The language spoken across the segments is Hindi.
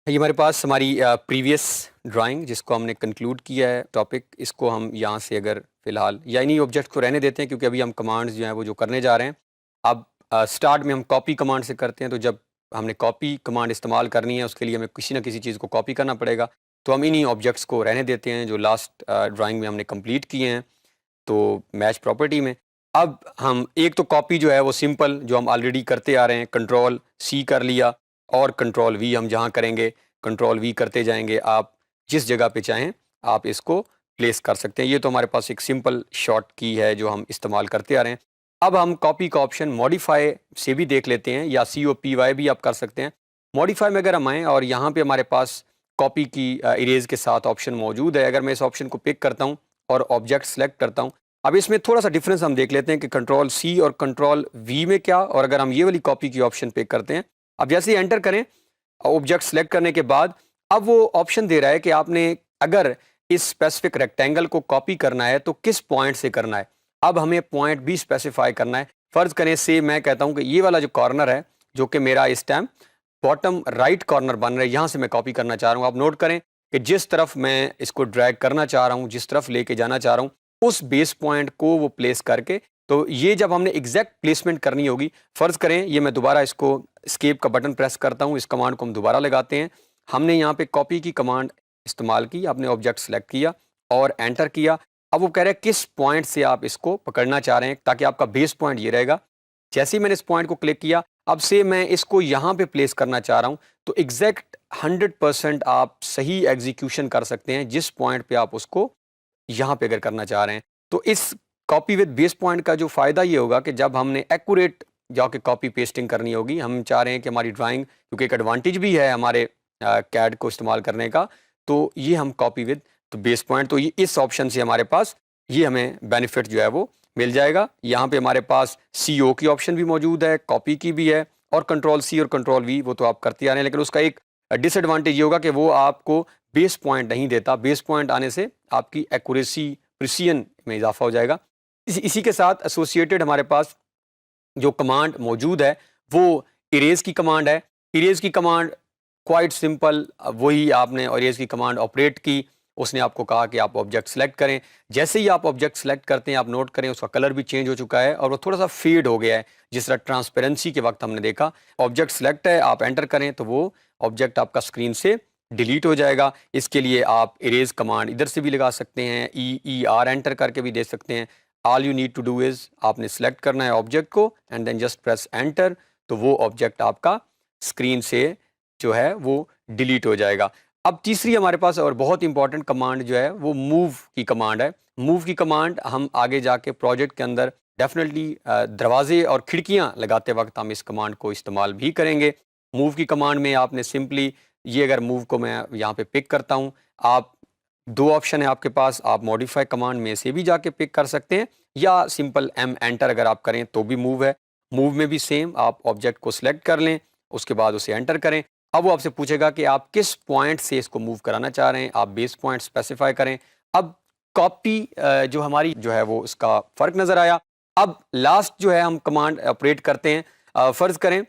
ये हमारे पास हमारी प्रीवियस ड्राइंग जिसको हमने कंक्लूड किया है टॉपिक, इसको हम यहाँ से अगर फ़िलहाल या इन्हीं ऑब्जेक्ट को रहने देते हैं, क्योंकि अभी हम कमांड्स जो हैं वो जो करने जा रहे हैं। अब स्टार्ट में हम कॉपी कमांड से करते हैं, तो जब हमने कॉपी कमांड इस्तेमाल करनी है उसके लिए हमें किसी न किसी चीज़ को कॉपी करना पड़ेगा। तो हम इन्हीं ऑब्जेक्ट्स को रहने देते हैं जो लास्ट ड्राइंग में हमने कंप्लीट किए हैं, तो मैच प्रॉपर्टी में। अब हम एक तो कॉपी जो है वो सिंपल जो हम ऑलरेडी करते आ रहे हैं, कंट्रोल सी कर लिया और कंट्रोल वी हम जहाँ करेंगे कंट्रोल वी करते जाएंगे। आप जिस जगह पे चाहें आप इसको प्लेस कर सकते हैं। ये तो हमारे पास एक सिंपल शॉर्ट की है जो हम इस्तेमाल करते आ रहे हैं। अब हम कॉपी का ऑप्शन मॉडिफाई से भी देख लेते हैं, या COPY भी आप कर सकते हैं। मॉडिफाई में अगर हम आएँ और यहाँ पे हमारे पास कॉपी की इरेज के साथ ऑप्शन मौजूद है। अगर मैं इस ऑप्शन को पिक करता हूँ और ऑब्जेक्ट सेलेक्ट करता हूँ, अब इसमें थोड़ा सा डिफरेंस हम देख लेते हैं कि कंट्रोल सी और कंट्रोल वी में क्या, और अगर हम ये वाली कॉपी की ऑप्शन पिक करते हैं, अब जैसे ही एंटर करें ऑब्जेक्ट सेलेक्ट करने के बाद अब वो ऑप्शन दे रहा है कि आपने अगर इस स्पेसिफिक रेक्टेंगल को कॉपी करना है तो किस पॉइंट से करना है। अब हमें पॉइंट भी स्पेसिफाई करना है। फर्ज करें से मैं कहता हूं कि ये वाला जो कॉर्नर है जो कि मेरा इस टाइम बॉटम राइट कॉर्नर बन रहा है, यहां से मैं कॉपी करना चाह रहा हूं। आप नोट करें कि जिस तरफ मैं इसको ड्रैग करना चाह रहा हूं, जिस तरफ लेके जाना चाह रहा हूं, उस बेस पॉइंट को वो प्लेस करके, तो ये जब हमने एग्जैक्ट प्लेसमेंट करनी होगी, फर्ज करें ये मैं दोबारा इसको एस्केप का बटन प्रेस करता हूं, इस कमांड को हम दोबारा लगाते हैं। हमने यहाँ पे कॉपी की कमांड इस्तेमाल की, आपने ऑब्जेक्ट सेलेक्ट किया और एंटर किया। अब वो कह रहा है किस पॉइंट से आप इसको पकड़ना चाह रहे हैं, ताकि आपका बेस पॉइंट ये रहेगा। जैसे ही मैंने इस पॉइंट को क्लिक किया, अब से मैं इसको यहाँ पे प्लेस करना चाह रहा हूँ, तो एग्जैक्ट 100% आप सही एग्जीक्यूशन कर सकते हैं जिस पॉइंट पे आप उसको यहाँ पे अगर करना चाह रहे हैं। तो इस कॉपी विद बेस पॉइंट का जो फ़ायदा ये होगा कि जब हमने एक्यूरेट जाके कॉपी पेस्टिंग करनी होगी, हम चाह रहे हैं कि हमारी ड्राइंग, क्योंकि एक एडवांटेज भी है हमारे कैड को इस्तेमाल करने का, तो ये हम कॉपी विद तो बेस पॉइंट, तो ये इस ऑप्शन से हमारे पास ये हमें बेनिफिट जो है वो मिल जाएगा। यहाँ पे हमारे पास CO की ऑप्शन भी मौजूद है, कॉपी की भी है, और कंट्रोल C और कंट्रोल V वो तो आप करते आ रहे हैं, लेकिन उसका एक डिसएडवांटेज ये होगा कि वो आपको बेस पॉइंट नहीं देता। बेस पॉइंट आने से आपकी एक्यूरेसी प्रिसिजन में इजाफा हो जाएगा। इसी के साथ एसोसिएटेड हमारे पास जो कमांड मौजूद है वो इरेज की कमांड है। इरेज की कमांड क्वाइट सिंपल, वही आपने इरेज की कमांड ऑपरेट की, उसने आपको कहा कि आप ऑब्जेक्ट सेलेक्ट करें। जैसे ही आप ऑब्जेक्ट सेलेक्ट करते हैं, आप नोट करें उसका कलर भी चेंज हो चुका है और वो थोड़ा सा फेड हो गया है, जिस तरह ट्रांसपेरेंसी के वक्त हमने देखा। ऑब्जेक्ट सेलेक्ट है, आप एंटर करें तो वो ऑब्जेक्ट आपका स्क्रीन से डिलीट हो जाएगा। इसके लिए आप इरेज कमांड इधर से भी लगा सकते हैं, ER एंटर करके भी दे सकते हैं। All you need to do is आपने सेलेक्ट करना है ऑब्जेक्ट को and then just press enter, तो वो ऑब्जेक्ट आपका स्क्रीन से जो है वो डिलीट हो जाएगा। अब तीसरी हमारे पास और बहुत इंपॉर्टेंट कमांड जो है वो मूव की कमांड है। मूव की कमांड हम आगे जाके प्रोजेक्ट के अंदर डेफिनेटली दरवाजे और खिड़कियां लगाते वक्त हम इस कमांड को इस्तेमाल भी करेंगे। मूव की कमांड में आपने सिंपली ये, अगर मूव को मैं यहाँ पे पिक करता हूँ, आप दो ऑप्शन है आपके पास, आप मॉडिफाई कमांड में से भी जाके पिक कर सकते हैं, या सिंपल M एंटर अगर आप करें तो भी मूव है। मूव में भी सेम, आप ऑब्जेक्ट को सिलेक्ट कर लें, उसके बाद उसे एंटर करें। अब वो आपसे पूछेगा कि आप किस पॉइंट से इसको मूव कराना चाह रहे हैं, आप बेस पॉइंट स्पेसिफाई करें। अब कॉपी जो हमारी जो है वो इसका फर्क नजर आया। अब लास्ट जो है हम कमांड ऑपरेट करते हैं। फर्ज करें,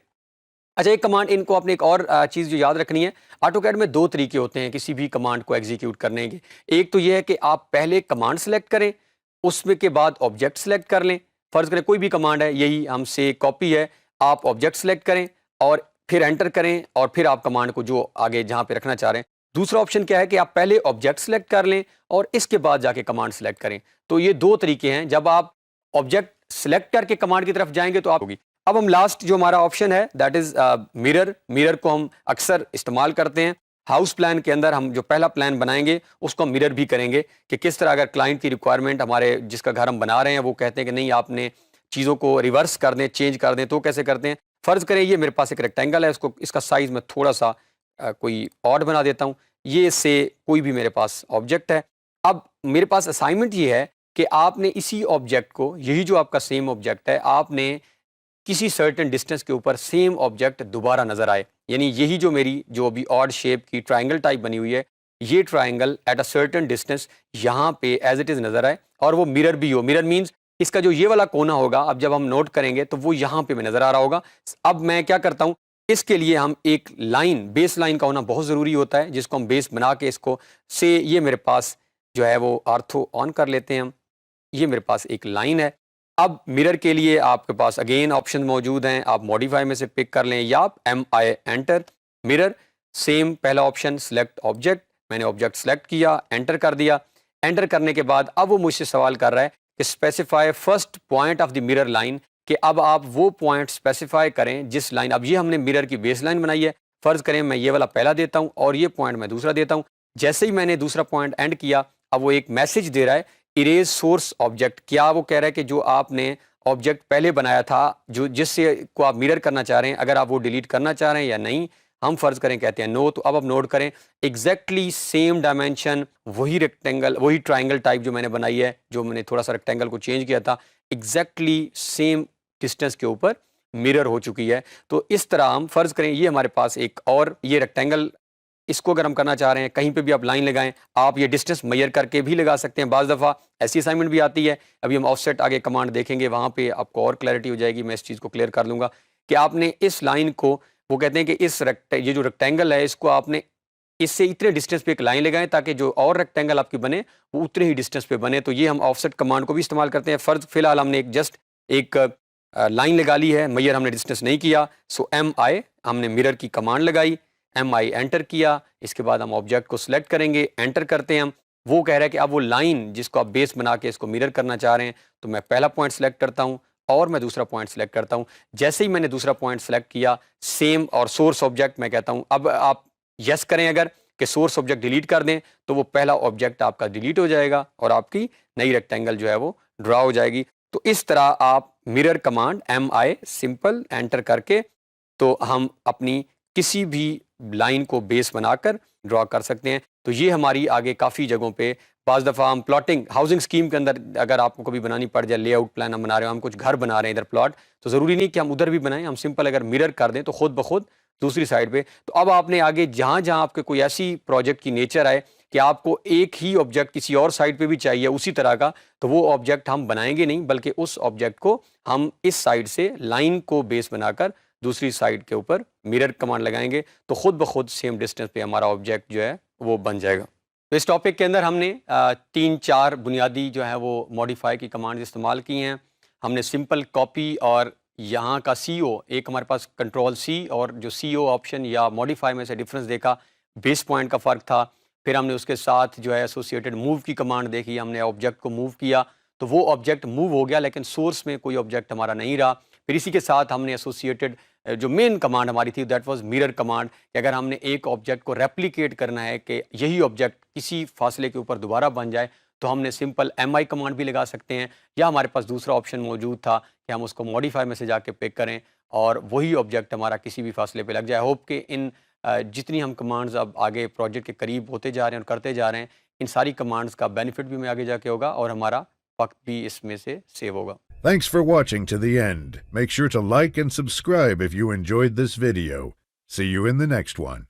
अच्छा एक कमांड, इनको आपने एक और चीज़ जो याद रखनी है, ऑटोकैड में दो तरीके होते हैं किसी भी कमांड को एग्जीक्यूट करने के। एक तो ये है कि आप पहले कमांड सेलेक्ट करें, उसमें के बाद ऑब्जेक्ट सेलेक्ट कर लें। फर्ज करें कोई भी कमांड है, यही हमसे कॉपी है, आप ऑब्जेक्ट सेलेक्ट करें और फिर एंटर करें और फिर आप कमांड को जो आगे जहां पे रखना चाह रहे हैं। दूसरा ऑप्शन क्या है कि आप पहले ऑब्जेक्ट सेलेक्ट कर लें और इसके बाद जाके कमांड सेलेक्ट करें। तो ये दो तरीके हैं। जब आप ऑब्जेक्ट सेलेक्ट करके कमांड की तरफ जाएंगे तो आप होगी। अब हम लास्ट जो हमारा ऑप्शन है दैट इज मिरर। मिरर को हम अक्सर इस्तेमाल करते हैं हाउस प्लान के अंदर। हम जो पहला प्लान बनाएंगे उसको हम मिरर भी करेंगे कि किस तरह अगर क्लाइंट की रिक्वायरमेंट, हमारे जिसका घर हम बना रहे हैं वो कहते हैं कि नहीं आपने चीज़ों को रिवर्स कर दें, चेंज कर दें, तो कैसे करते हैं। फ़र्ज़ करें ये मेरे पास एक रेक्टेंगल है, उसको इसका साइज़ मैं थोड़ा सा कोई ऑड बना देता हूँ। ये इससे कोई भी मेरे पास ऑब्जेक्ट है। अब मेरे पास असाइनमेंट ये है कि आपने इसी ऑब्जेक्ट को, यही जो आपका सेम ऑब्जेक्ट है, आपने किसी सर्टेन डिस्टेंस के ऊपर सेम ऑब्जेक्ट दोबारा नजर आए, यानी यही जो मेरी जो अभी ऑड शेप की ट्राइंगल टाइप बनी हुई है, ये triangle at a certain distance यहाँ पे एज इट इज नजर आए और वो मिरर भी हो। मिरर मींस इसका जो ये वाला कोना होगा, अब जब हम नोट करेंगे तो वो यहाँ पे में नजर आ रहा होगा। अब मैं क्या करता हूँ, इसके लिए हम एक लाइन, बेस लाइन का होना बहुत ज़रूरी होता है, जिसको हम बेस बना के इसको से ये मेरे पास जो है वो आर्थो ऑन कर लेते हैं हम। ये मेरे पास एक लाइन है। अब मिरर के लिए आपके पास अगेन ऑप्शन मौजूद हैं, आप मॉडिफाई में से पिक कर लें या आप MI एंटर मिरर, सेम पहला ऑप्शन सिलेक्ट ऑब्जेक्ट, मैंने ऑब्जेक्ट सेलेक्ट किया, एंटर कर दिया। एंटर करने के बाद अब वो मुझसे सवाल कर रहा है कि specify first point of the mirror line, कि अब आप वो पॉइंट स्पेसिफाई करें जिस लाइन, अब ये हमने मिरर की बेस लाइन बनाई है, फर्ज करें मैं ये वाला पहला देता हूं और ये पॉइंट मैं दूसरा देता हूं। जैसे ही मैंने दूसरा पॉइंट एंड किया, अब वो एक मैसेज दे रहा है, इरेज सोर्स ऑब्जेक्ट। क्या वो कह रहा है कि जो आपने ऑब्जेक्ट पहले बनाया था, जो जिससे को आप मिरर करना चाह रहे हैं, अगर आप वो डिलीट करना चाह रहे हैं या नहीं, हम फर्ज करें कहते हैं नो। तो अब आप नोट करें एग्जैक्टली सेम डायमेंशन, वही रेक्टेंगल, वही ट्राइंगल टाइप जो मैंने बनाई है, जो मैंने थोड़ा सा रेक्टेंगल को चेंज किया था, एग्जैक्टली सेम डिस्टेंस के ऊपर मिरर हो चुकी है। तो इस तरह हम फर्ज करें ये हमारे पास एक और ये रेक्टेंगल, इसको अगर हम करना चाह रहे हैं, कहीं पे भी आप लाइन लगाएं, आप ये डिस्टेंस मेजर करके भी लगा सकते हैं। बाज़ दफ़ा ऐसी असाइनमेंट भी आती है, अभी हम ऑफसेट आगे कमांड देखेंगे, वहाँ पे आपको और क्लैरिटी हो जाएगी, मैं इस चीज़ को क्लियर कर लूँगा कि आपने इस लाइन को, वो कहते हैं कि इस ये जो रेक्टेंगल है, इसको आपने इससे इतने डिस्टेंस पे एक लाइन लगाएं ताकि जो और रेक्टेंगल आपकी बने वो उतने ही डिस्टेंस पे बने। तो ये हम ऑफसेट कमांड को भी इस्तेमाल करते हैं। फर्ज फिलहाल हमने एक जस्ट एक लाइन लगा ली है, मैयर हमने डिस्टेंस नहीं किया। सो MI हमने मिरर की कमांड लगाई, MI एंटर किया, इसके बाद हम ऑब्जेक्ट को सिलेक्ट करेंगे, एंटर करते हैं हम। वो कह रहा है कि अब वो लाइन जिसको आप बेस बना के इसको मिरर करना चाह रहे हैं, तो मैं पहला पॉइंट सेलेक्ट करता हूँ और मैं दूसरा पॉइंट सेलेक्ट करता हूँ। जैसे ही मैंने दूसरा पॉइंट सेलेक्ट किया, सेम और सोर्स ऑब्जेक्ट मैं कहता हूँ, अब आप यस करें अगर कि सोर्स ऑब्जेक्ट डिलीट कर दें, तो वो पहला ऑब्जेक्ट आपका डिलीट हो जाएगा और आपकी नई रेक्टेंगल जो है वो ड्रा हो जाएगी। तो इस तरह आप mirror command MI simple enter करके तो हम अपनी किसी भी लाइन को बेस बनाकर ड्रॉ कर सकते हैं। तो ये हमारी आगे काफ़ी जगहों पे, बाज़ दफ़ा हम प्लॉटिंग हाउसिंग स्कीम के अंदर अगर आपको कभी बनानी पड़ जाए, लेआउट प्लान हम बना रहे हो, हम कुछ घर बना रहे हैं इधर प्लॉट, तो ज़रूरी नहीं कि हम उधर भी बनाएं, हम सिंपल अगर मिरर कर दें तो खुद ब खुद दूसरी साइड पे। तो अब आपने आगे जहाँ जहाँ आपके कोई ऐसी प्रोजेक्ट की नेचर आए कि आपको एक ही ऑब्जेक्ट किसी और साइड पे भी चाहिए उसी तरह का, तो वो ऑब्जेक्ट हम बनाएंगे नहीं, बल्कि उस ऑब्जेक्ट को हम इस साइड से लाइन को बेस बनाकर दूसरी साइड के ऊपर मिरर कमांड लगाएंगे, तो खुद ब खुद सेम डिस्टेंस पे हमारा ऑब्जेक्ट जो है वो बन जाएगा। तो इस टॉपिक के अंदर हमने 3-4 बुनियादी जो है वो मॉडिफाई की कमांड इस्तेमाल की हैं। हमने सिंपल कॉपी और यहाँ का CO, एक हमारे पास कंट्रोल C और जो CO ऑप्शन या मॉडिफाई में से डिफरेंस देखा, बेस पॉइंट का फ़र्क था। फिर हमने उसके साथ जो है एसोसिएटेड मूव की कमांड देखी, हमने ऑब्जेक्ट को मूव किया तो वो ऑब्जेक्ट मूव हो गया लेकिन सोर्स में कोई ऑब्जेक्ट हमारा नहीं रहा। फिर इसी के साथ हमने एसोसिएटेड जो मेन कमांड हमारी थी दैट वाज मिरर कमांड, कि अगर हमने एक ऑब्जेक्ट को रेप्लिकेट करना है कि यही ऑब्जेक्ट किसी फासले के ऊपर दोबारा बन जाए, तो हमने सिंपल MI कमांड भी लगा सकते हैं, या हमारे पास दूसरा ऑप्शन मौजूद था कि हम उसको मॉडिफाई में से जाके पिक करें और वही ऑब्जेक्ट हमारा किसी भी फासले पे लग जाए। होप कि इन जितनी हम कमांड्स अब आगे प्रोजेक्ट के करीब होते जा रहे हैं और करते जा रहे हैं, इन सारी कमांड्स का बेनिफिट भी हमें आगे जाके होगा और हमारा वक्त भी इसमें से सेव होगा। Thanks for watching to the end. Make sure to like and subscribe if you enjoyed this video. See you in the next one.